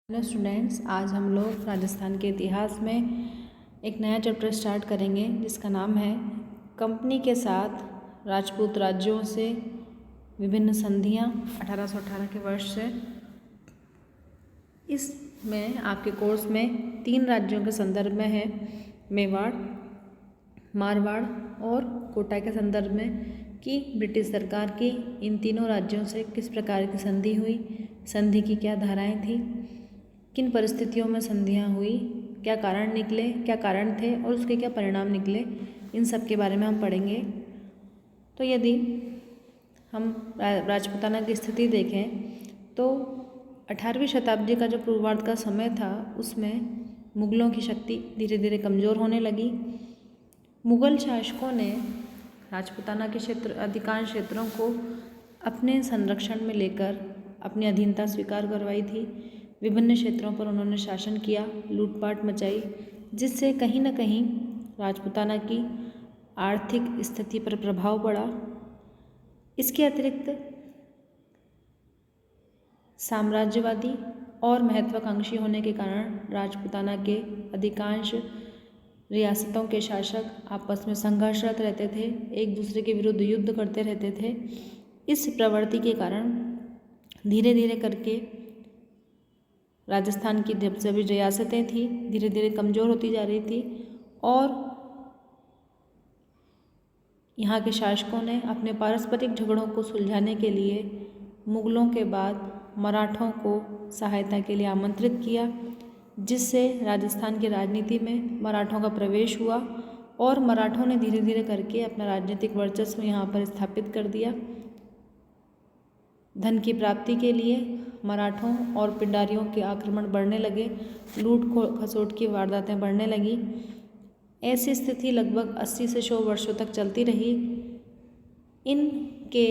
Hello students, आज हम लोग राजस्थान के इतिहास में एक नया चैप्टर स्टार्ट करेंगे जिसका नाम है कंपनी के साथ राजपूत राज्यों से विभिन्न संधियां 1818 के वर्ष से। इसमें आपके कोर्स में 3 राज्यों के संदर्भ में है, मेवाड़, मारवाड़ और कोटा के संदर्भ में, कि ब्रिटिश सरकार की इन तीनों राज्यों से किस प्रकार की संधि हुई, संधि की क्या धाराएं थी, किन परिस्थितियों में संधियां हुई, क्या कारण निकले, क्या कारण थे और उसके क्या परिणाम निकले, इन सब के बारे में हम पढ़ेंगे। तो यदि हम राजपूताना की स्थिति देखें तो 18वीं शताब्दी का जो पूर्वार्ध का समय था उसमें मुग़लों की शक्ति धीरे धीरे कमज़ोर होने लगी। मुग़ल शासकों ने राजपूताना के अधिकांश क्षेत्रों को अपने संरक्षण में लेकर अपनी अधीनता स्वीकार करवाई थी। विभिन्न क्षेत्रों पर उन्होंने शासन किया, लूटपाट मचाई, जिससे कहीं न कहीं राजपूताना की आर्थिक स्थिति पर प्रभाव पड़ा। इसके अतिरिक्त साम्राज्यवादी और महत्वाकांक्षी होने के कारण राजपूताना के अधिकांश रियासतों के शासक आपस में संघर्षरत रहते थे, एक दूसरे के विरुद्ध युद्ध करते रहते थे। इस प्रवृत्ति के कारण धीरे धीरे करके राजस्थान की जब सभी रियासतें थी धीरे धीरे कमज़ोर होती जा रही थी और यहाँ के शासकों ने अपने पारस्परिक झगड़ों को सुलझाने के लिए मुग़लों के बाद मराठों को सहायता के लिए आमंत्रित किया, जिससे राजस्थान की राजनीति में मराठों का प्रवेश हुआ और मराठों ने धीरे धीरे करके अपना राजनीतिक वर्चस्व यहाँ पर स्थापित कर दिया। धन की प्राप्ति के लिए मराठों और पिंडारियों के आक्रमण बढ़ने लगे, लूट खसोट की वारदातें बढ़ने लगी। ऐसी स्थिति लगभग 80 से 100 वर्षों तक चलती रही। इनके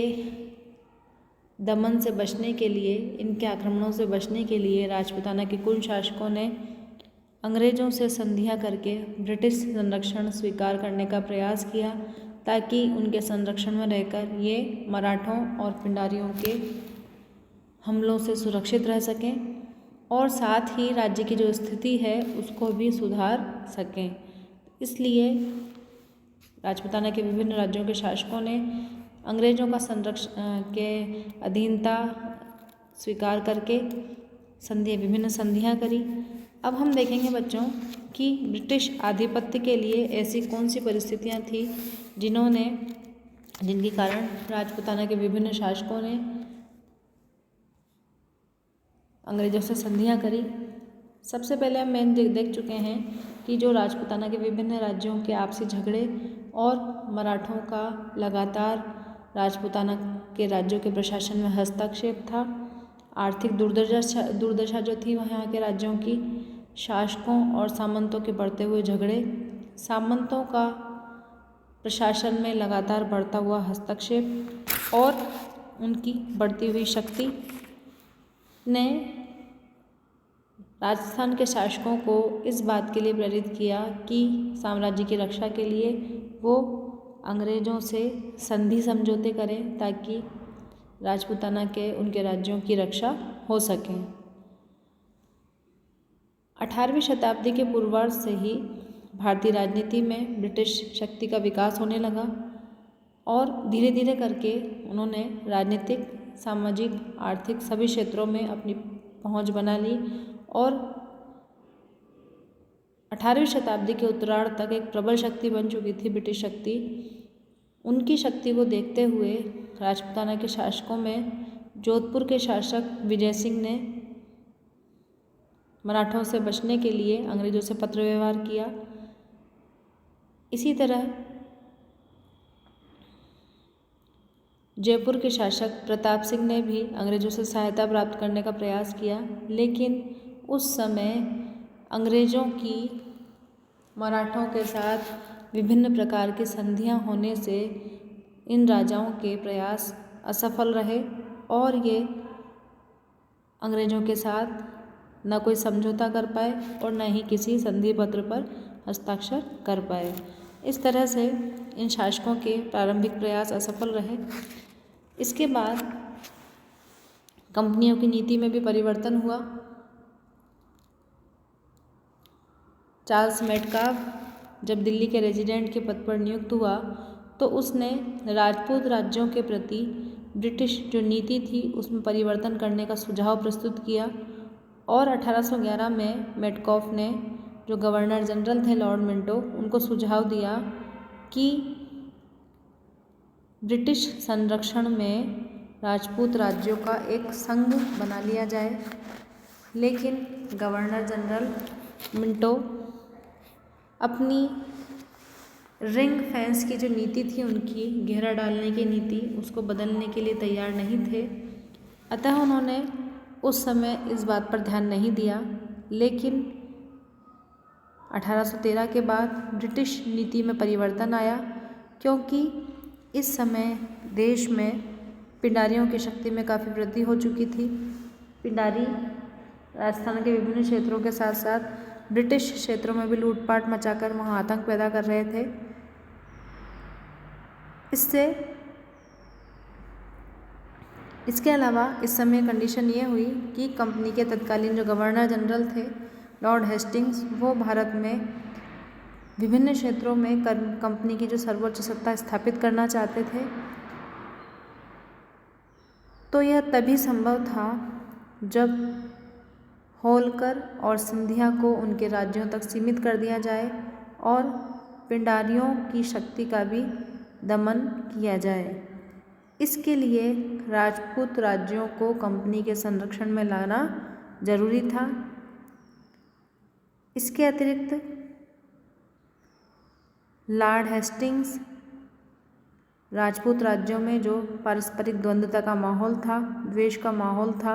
दमन से बचने के लिए, इनके आक्रमणों से बचने के लिए राजपूताना के कुल शासकों ने अंग्रेज़ों से संधियां करके ब्रिटिश संरक्षण स्वीकार करने का प्रयास किया, ताकि उनके संरक्षण में रहकर ये मराठों और पिंडारियों के हमलों से सुरक्षित रह सकें और साथ ही राज्य की जो स्थिति है उसको भी सुधार सकें। इसलिए राजपूताना के विभिन्न राज्यों के शासकों ने अंग्रेज़ों का संरक्षण के अधीनता स्वीकार करके विभिन्न संधियां करी। अब हम देखेंगे बच्चों कि ब्रिटिश आधिपत्य के लिए ऐसी कौन सी परिस्थितियां थी जिनके कारण राजपूताना के विभिन्न शासकों ने अंग्रेज़ों से संधियां करी। सबसे पहले हम देख चुके हैं कि जो राजपूताना के विभिन्न राज्यों के आपसी झगड़े और मराठों का लगातार राजपूताना के राज्यों के प्रशासन में हस्तक्षेप था। आर्थिक दुर्दशा जो थी वहाँ के राज्यों की, शासकों और सामंतों के बढ़ते हुए झगड़े, सामंतों का प्रशासन में लगातार बढ़ता हुआ हस्तक्षेप और उनकी बढ़ती हुई शक्ति ने राजस्थान के शासकों को इस बात के लिए प्रेरित किया कि साम्राज्य की रक्षा के लिए वो अंग्रेज़ों से संधि समझौते करें, ताकि राजपूताना के उनके राज्यों की रक्षा हो सके। 18वीं शताब्दी के पूर्वार्ध से ही भारतीय राजनीति में ब्रिटिश शक्ति का विकास होने लगा और धीरे धीरे करके उन्होंने राजनीतिक, सामाजिक, आर्थिक सभी क्षेत्रों में अपनी पहुंच बना ली और 18वीं शताब्दी के उत्तरार्ध तक एक प्रबल शक्ति बन चुकी थी ब्रिटिश शक्ति। उनकी शक्ति को देखते हुए राजपूताना के शासकों में जोधपुर के शासक विजय सिंह ने मराठों से बचने के लिए अंग्रेज़ों से पत्र व्यवहार किया। इसी तरह जयपुर के शासक प्रताप सिंह ने भी अंग्रेज़ों से सहायता प्राप्त करने का प्रयास किया, लेकिन उस समय अंग्रेज़ों की मराठों के साथ विभिन्न प्रकार की संधियां होने से इन राजाओं के प्रयास असफल रहे और ये अंग्रेज़ों के साथ न कोई समझौता कर पाए और न ही किसी संधि पत्र पर हस्ताक्षर कर पाए। इस तरह से इन शासकों के प्रारंभिक प्रयास असफल रहे। इसके बाद कंपनियों की नीति में भी परिवर्तन हुआ चार्ल्स मेटकाफ जब दिल्ली के रेजिडेंट के पद पर नियुक्त हुआ तो उसने राजपूत राज्यों के प्रति ब्रिटिश जो नीति थी उसमें परिवर्तन करने का सुझाव प्रस्तुत किया और 1811 में मेटकाफ ने जो गवर्नर जनरल थे लॉर्ड मिंटो उनको सुझाव दिया कि ब्रिटिश संरक्षण में राजपूत राज्यों का एक संघ बना लिया जाए, लेकिन गवर्नर जनरल मिंटो अपनी रिंग फेंस की जो नीति थी उनकी घेरा डालने की नीति उसको बदलने के लिए तैयार नहीं थे। अतः उन्होंने उस समय इस बात पर ध्यान नहीं दिया, लेकिन 1813 के बाद ब्रिटिश नीति में परिवर्तन आया क्योंकि इस समय देश में पिंडारियों की शक्ति में काफ़ी वृद्धि हो चुकी थी। पिंडारी राजस्थान के विभिन्न क्षेत्रों के साथ साथ ब्रिटिश क्षेत्रों में भी लूटपाट मचाकर वहाँ आतंक पैदा कर रहे थे। इसके अलावा इस समय कंडीशन ये हुई कि कंपनी के तत्कालीन जो गवर्नर जनरल थे लॉर्ड हेस्टिंग्स वो भारत में विभिन्न क्षेत्रों में कंपनी की जो सर्वोच्च सत्ता स्थापित करना चाहते थे। तो यह तभी संभव था जब होलकर और सिंधिया को उनके राज्यों तक सीमित कर दिया जाए और पिंडारियों की शक्ति का भी दमन किया जाए। इसके लिए राजपूत राज्यों को कंपनी के संरक्षण में लाना जरूरी था। इसके अतिरिक्त लॉर्ड हेस्टिंग्स राजपूत राज्यों में जो पारस्परिक द्वंद्वता का माहौल था, द्वेष का माहौल था,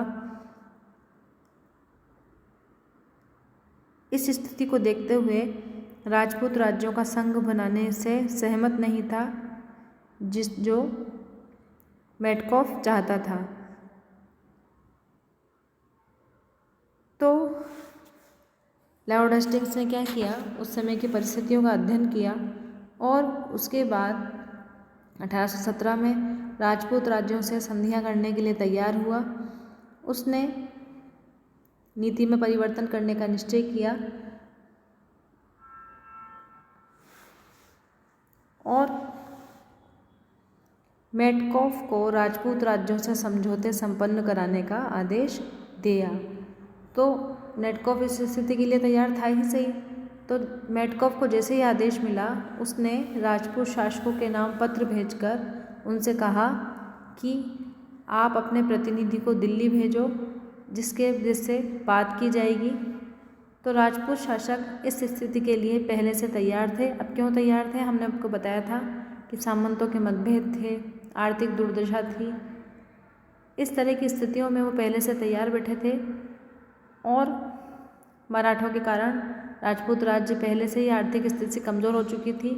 इस स्थिति को देखते हुए राजपूत राज्यों का संघ बनाने से सहमत नहीं था जो मेटकाफ चाहता था। तो लॉर्ड हेस्टिंग्स ने क्या किया, उस समय की परिस्थितियों का अध्ययन किया और उसके बाद 1817 में राजपूत राज्यों से संधियां करने के लिए तैयार हुआ। उसने नीति में परिवर्तन करने का निश्चय किया और मेटकाफ को राजपूत राज्यों से समझौते संपन्न कराने का आदेश दिया। तो मेटकाफ इस स्थिति के लिए तैयार था ही सही। तो मेटकाफ को जैसे ही आदेश मिला उसने राजपूत शासकों के नाम पत्र भेजकर उनसे कहा कि आप अपने प्रतिनिधि को दिल्ली भेजो जिससे बात की जाएगी। तो राजपूत शासक इस स्थिति के लिए पहले से तैयार थे। अब क्यों तैयार थे, हमने आपको बताया था कि सामंतों के मतभेद थे, आर्थिक दुर्दशा थी। इस तरह की स्थितियों में वो पहले से तैयार बैठे थे और मराठों के कारण राजपूत राज्य पहले से ही आर्थिक स्थिति से कमज़ोर हो चुकी थी।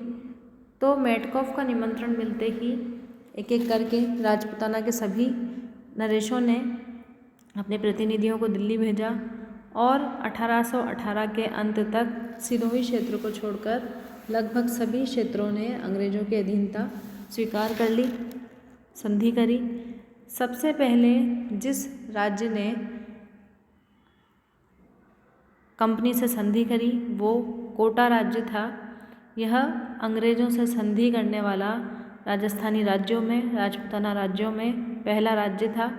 तो मेटकाफ का निमंत्रण मिलते ही एक एक करके राजपूताना के सभी नरेशों ने अपने प्रतिनिधियों को दिल्ली भेजा और 1818 के अंत तक सिरोही क्षेत्र को छोड़कर लगभग सभी क्षेत्रों ने अंग्रेज़ों की अधीनता स्वीकार कर ली, संधि करी। सबसे पहले जिस राज्य ने कंपनी से संधि करी वो कोटा राज्य था। यह अंग्रेज़ों से संधि करने वाला राजस्थानी राज्यों में, राजपूताना राज्यों में पहला राज्य था।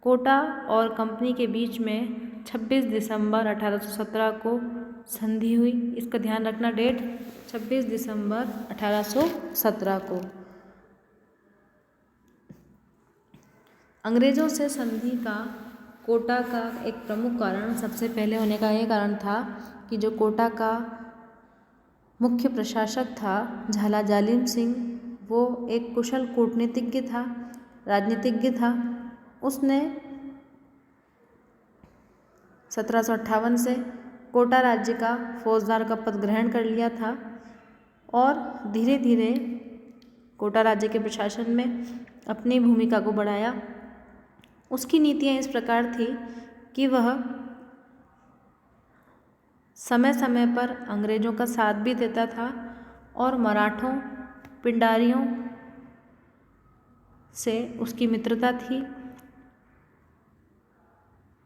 कोटा और कंपनी के बीच में 26 दिसंबर 1817 को संधि हुई। इसका ध्यान रखना, डेट 26 दिसंबर 1817 को। अंग्रेज़ों से संधि का कोटा का एक प्रमुख कारण सबसे पहले होने का ये कारण था कि जो कोटा का मुख्य प्रशासक था झाला जालिम सिंह, वो एक कुशल कूटनीतिज्ञ था, राजनीतिज्ञ था। उसने 1758 से कोटा राज्य का फौजदार का पद ग्रहण कर लिया था और धीरे धीरे कोटा राज्य के प्रशासन में अपनी भूमिका को बढ़ाया। उसकी नीतियाँ इस प्रकार थी कि वह समय समय पर अंग्रेज़ों का साथ भी देता था और मराठों, पिंडारियों से उसकी मित्रता थी।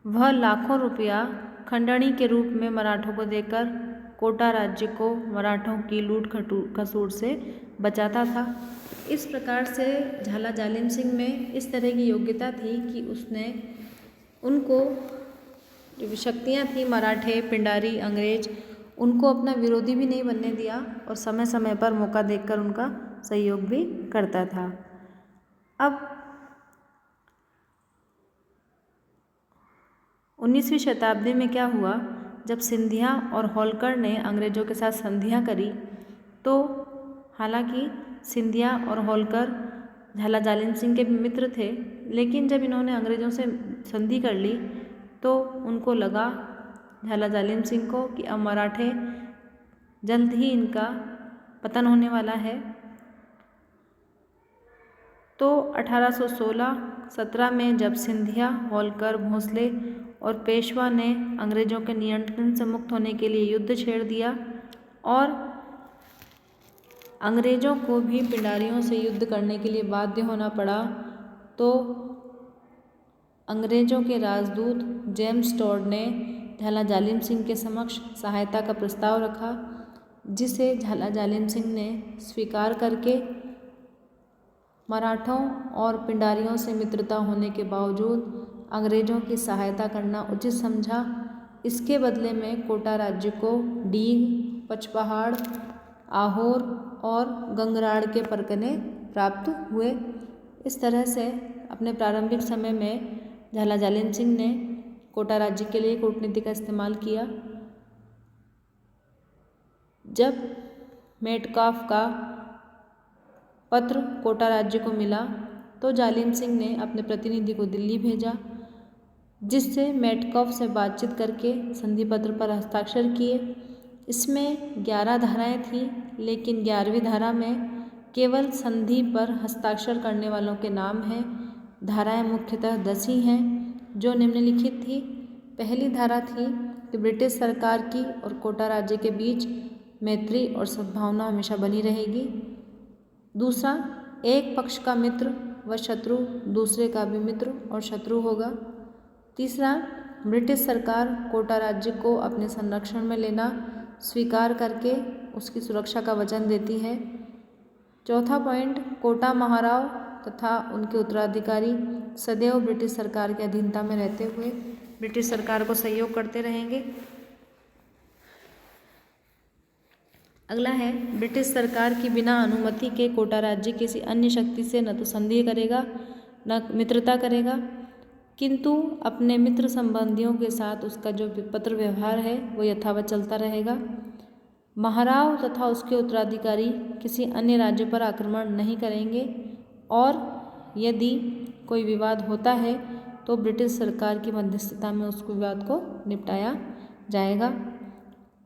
वह लाखों रुपया खंडणी के रूप में मराठों को देकर कोटा राज्य को मराठों की लूट खसोट से बचाता था। इस प्रकार से झाला जालिम सिंह में इस तरह की योग्यता थी कि उसने उनको जो शक्तियाँ थी मराठे, पिंडारी, अंग्रेज, उनको अपना विरोधी भी नहीं बनने दिया और समय समय पर मौका देखकर उनका सहयोग भी करता था। अब 19वीं शताब्दी में क्या हुआ, जब सिंधिया और होलकर ने अंग्रेज़ों के साथ संधियाँ करी, तो हालांकि सिंधिया और होलकर झाला जालिम सिंह के मित्र थे, लेकिन जब इन्होंने अंग्रेज़ों से संधि कर ली तो उनको लगा झाला जालिम सिंह को कि अब मराठे जल्द ही इनका पतन होने वाला है। तो 1816-17 में जब सिंधिया, होलकर, भोंसले और पेशवा ने अंग्रेज़ों के नियंत्रण से मुक्त होने के लिए युद्ध छेड़ दिया और अंग्रेज़ों को भी पिंडारियों से युद्ध करने के लिए बाध्य होना पड़ा, तो अंग्रेज़ों के राजदूत जेम्स टॉड ने झाला जालिम सिंह के समक्ष सहायता का प्रस्ताव रखा, जिसे झाला जालिम सिंह ने स्वीकार करके मराठों और पिंडारियों से मित्रता होने के बावजूद अंग्रेज़ों की सहायता करना उचित समझा। इसके बदले में कोटा राज्य को डीग, पचपहाड़, आहोर और गंगराड़ के परगने प्राप्त हुए। इस तरह से अपने प्रारंभिक समय में झाला जालिम सिंह ने कोटा राज्य के लिए कूटनीति का इस्तेमाल किया। जब मेटकाफ का पत्र कोटा राज्य को मिला तो जालिम सिंह ने अपने प्रतिनिधि को दिल्ली भेजा, जिससे मेटकाफ से बातचीत करके संधि पत्र पर हस्ताक्षर किए। इसमें 11 धाराएं थीं, लेकिन 11वीं धारा में केवल संधि पर हस्ताक्षर करने वालों के नाम हैं। धाराएं मुख्यतः 10 ही हैं, जो निम्नलिखित थी। पहली धारा थी कि ब्रिटिश सरकार की और कोटा राज्य के बीच मैत्री और सद्भावना हमेशा बनी रहेगी। दूसरा, एक पक्ष का मित्र व शत्रु दूसरे का भी मित्र और शत्रु होगा। तीसरा, ब्रिटिश सरकार कोटा राज्य को अपने संरक्षण में लेना स्वीकार करके उसकी सुरक्षा का वचन देती है। चौथा पॉइंट, कोटा महाराव तथा उनके उत्तराधिकारी सदैव ब्रिटिश सरकार के अधीनता में रहते हुए ब्रिटिश सरकार को सहयोग करते रहेंगे। अगला है, ब्रिटिश सरकार की बिना अनुमति के कोटा राज्य किसी अन्य शक्ति से न तो संधि करेगा न मित्रता करेगा, किंतु अपने मित्र संबंधियों के साथ उसका जो पत्र व्यवहार है वो यथावत चलता रहेगा। महाराव तथा उसके उत्तराधिकारी किसी अन्य राज्य पर आक्रमण नहीं करेंगे और यदि कोई विवाद होता है तो ब्रिटिश सरकार की मध्यस्थता में उस विवाद को निपटाया जाएगा।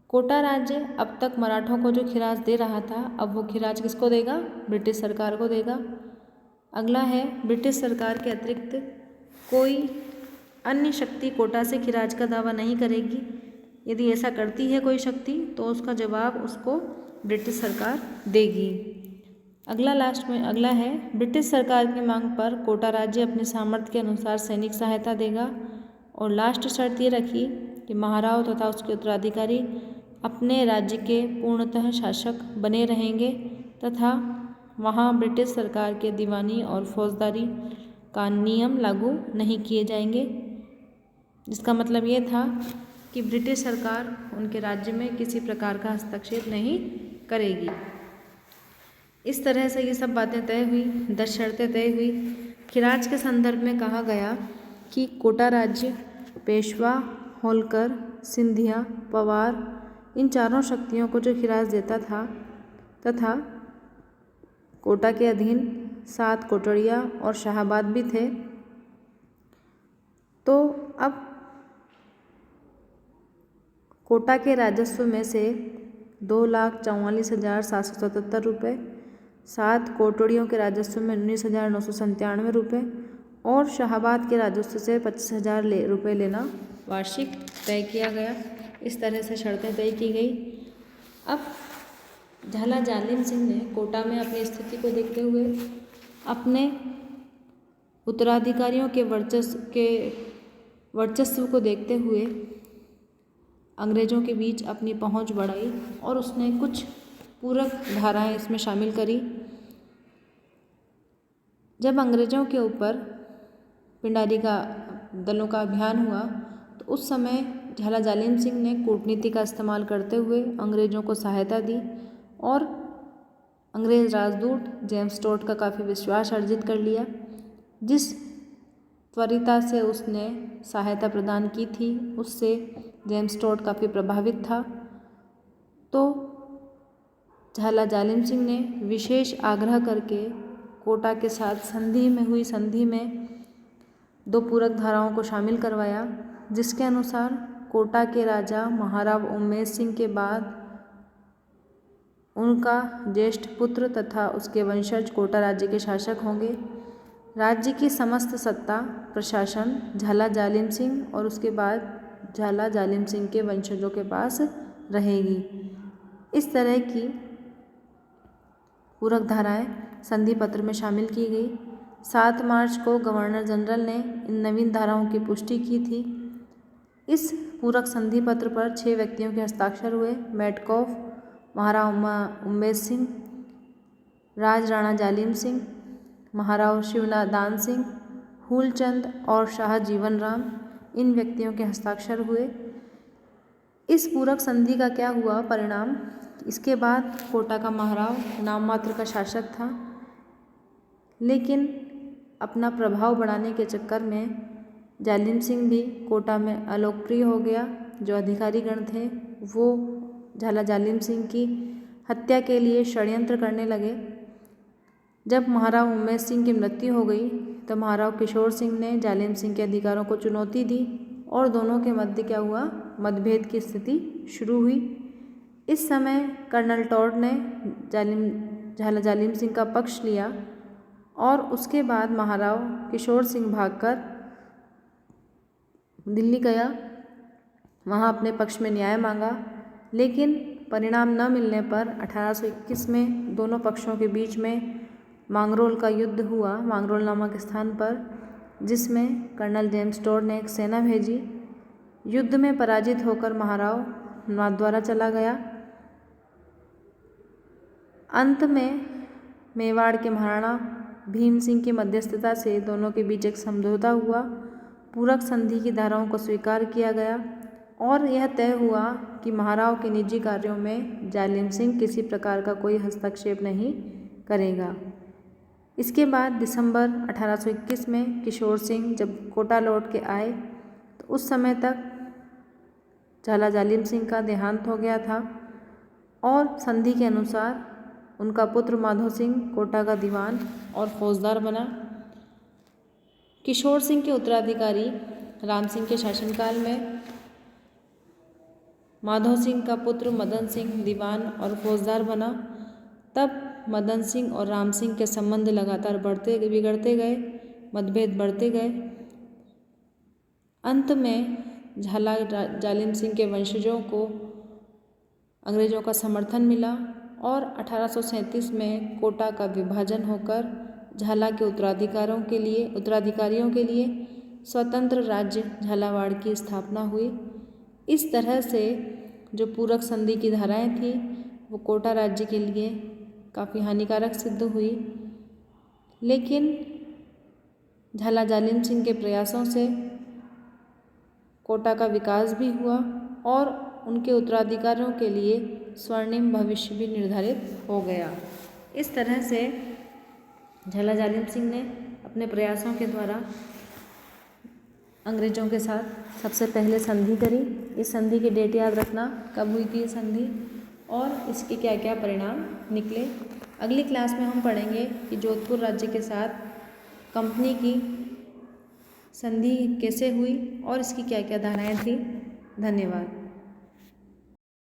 कोटा राज्य अब तक मराठों को जो खिराज दे रहा था, अब वो खिराज किसको देगा? ब्रिटिश सरकार को देगा। अगला है, ब्रिटिश सरकार के अतिरिक्त कोई अन्य शक्ति कोटा से खिराज का दावा नहीं करेगी। यदि ऐसा करती है कोई शक्ति तो उसका जवाब उसको ब्रिटिश सरकार देगी। अगला है, ब्रिटिश सरकार की मांग पर कोटा राज्य अपने सामर्थ्य के अनुसार सैनिक सहायता देगा। और लास्ट शर्त ये रखी कि महाराव तथा उसके उत्तराधिकारी अपने राज्य के पूर्णतः शासक बने रहेंगे तथा वहाँ ब्रिटिश सरकार के दीवानी और फौजदारी का नियम लागू नहीं किए जाएंगे। जिसका मतलब ये था कि ब्रिटिश सरकार उनके राज्य में किसी प्रकार का हस्तक्षेप नहीं करेगी। इस तरह से ये सब बातें तय हुई, 10 शर्तें तय हुई। खिराज के संदर्भ में कहा गया कि कोटा राज्य पेशवा, होलकर, सिंधिया, पवार, इन चारों शक्तियों को जो खिराज देता था तथा कोटा के अधीन 7 कोटड़िया और शाहाबाद भी थे। तो अब कोटा के राजस्व में से 2,44,777 रुपये, 7 कोटड़ियों के राजस्व में 19,997 रुपये और शाहाबाद के राजस्व से 25,000 रुपये लेना वार्षिक तय किया गया। इस तरह से शर्तें तय की गई। अब झाला जालिम सिंह ने कोटा में अपनी स्थिति को देखते हुए अपने उत्तराधिकारियों के वर्चस्व को देखते हुए अंग्रेज़ों के बीच अपनी पहुंच बढ़ाई और उसने कुछ पूरक धाराएं इसमें शामिल करी। जब अंग्रेज़ों के ऊपर पिंडारी का दलों का अभियान हुआ तो उस समय झाला जालिम सिंह ने कूटनीति का इस्तेमाल करते हुए अंग्रेज़ों को सहायता दी और अंग्रेज़ राजदूत जेम्स टोड का काफ़ी विश्वास अर्जित कर लिया। जिस त्वरिता से उसने सहायता प्रदान की थी उससे जेम्स टोड काफ़ी प्रभावित था। तो झाला जालिम सिंह ने विशेष आग्रह करके कोटा के साथ संधि में 2 पूरक धाराओं को शामिल करवाया, जिसके अनुसार कोटा के राजा महाराव उम्मेद सिंह के बाद उनका ज्येष्ठ पुत्र तथा उसके वंशज कोटा राज्य के शासक होंगे। राज्य की समस्त सत्ता प्रशासन झाला जालिम सिंह और उसके बाद झाला जालिम सिंह के वंशजों के पास रहेगी। इस तरह की पूरक धाराएं संधि पत्र में शामिल की गई। 7 मार्च को गवर्नर जनरल ने इन नवीन धाराओं की पुष्टि की थी। इस पूरक संधि पत्र पर 6 व्यक्तियों के हस्ताक्षर हुए। मेडकॉफ, महाराव उम्मेद सिंह, राज राणा जालिम सिंह, महाराव शिवनादान सिंह, फूलचंद और शाह जीवन राम, इन व्यक्तियों के हस्ताक्षर हुए। इस पूरक संधि का क्या हुआ परिणाम? इसके बाद कोटा का महाराव नाम मात्र का शासक था, लेकिन अपना प्रभाव बढ़ाने के चक्कर में जालिम सिंह भी कोटा में अलोकप्रिय हो गया। जो अधिकारी गण थे वो झाला जालिम सिंह की हत्या के लिए षड्यंत्र करने लगे। जब महाराव उम्मेद सिंह की मृत्यु हो गई तो महाराव किशोर सिंह ने जालिम सिंह के अधिकारों को चुनौती दी और दोनों के मध्य क्या हुआ? मतभेद की स्थिति शुरू हुई। इस समय कर्नल टॉड ने झाला जालिम सिंह का पक्ष लिया और उसके बाद महाराव किशोर सिंह भागकर दिल्ली गया, वहाँ अपने पक्ष में न्याय मांगा, लेकिन परिणाम न मिलने पर 1821 में दोनों पक्षों के बीच में मांगरोल का युद्ध हुआ, मांगरोल नामक स्थान पर, जिसमें कर्नल जेम्स टोड ने एक सेना भेजी। युद्ध में पराजित होकर महाराव नाथद्वारा चला गया। अंत में मेवाड़ के महाराणा भीम सिंह की मध्यस्थता से दोनों के बीच एक समझौता हुआ। पूरक संधि की धाराओं को स्वीकार किया गया और यह तय हुआ कि महाराव के निजी कार्यों में जालिम सिंह किसी प्रकार का कोई हस्तक्षेप नहीं करेगा। इसके बाद दिसंबर 1821 में किशोर सिंह जब कोटा लौट के आए तो उस समय तक झाला जालिम सिंह का देहांत हो गया था और संधि के अनुसार उनका पुत्र माधो सिंह कोटा का दीवान और फौजदार बना। किशोर सिंह के उत्तराधिकारी राम सिंह के शासनकाल में माधो सिंह का पुत्र मदन सिंह दीवान और फौजदार बना। तब मदन सिंह और राम सिंह के संबंध लगातार बिगड़ते गए, मतभेद बढ़ते गए। अंत में झाला जालिम सिंह के वंशजों को अंग्रेज़ों का समर्थन मिला और 1837 में कोटा का विभाजन होकर झाला के उत्तराधिकारियों के लिए स्वतंत्र राज्य झालावाड़ की स्थापना हुई। इस तरह से जो पूरक संधि की धाराएं थी वो कोटा राज्य के लिए काफ़ी हानिकारक सिद्ध हुई, लेकिन झाला जालिम सिंह के प्रयासों से कोटा का विकास भी हुआ और उनके उत्तराधिकारियों के लिए स्वर्णिम भविष्य भी निर्धारित हो गया। इस तरह से झाला जालिम सिंह ने अपने प्रयासों के द्वारा अंग्रेज़ों के साथ सबसे पहले संधि करी। इस संधि की डेट याद रखना, कब हुई थी ये संधि और इसके क्या क्या परिणाम निकले। अगली क्लास में हम पढ़ेंगे कि जोधपुर राज्य के साथ कंपनी की संधि कैसे हुई और इसकी क्या क्या धाराएं थी। धन्यवाद।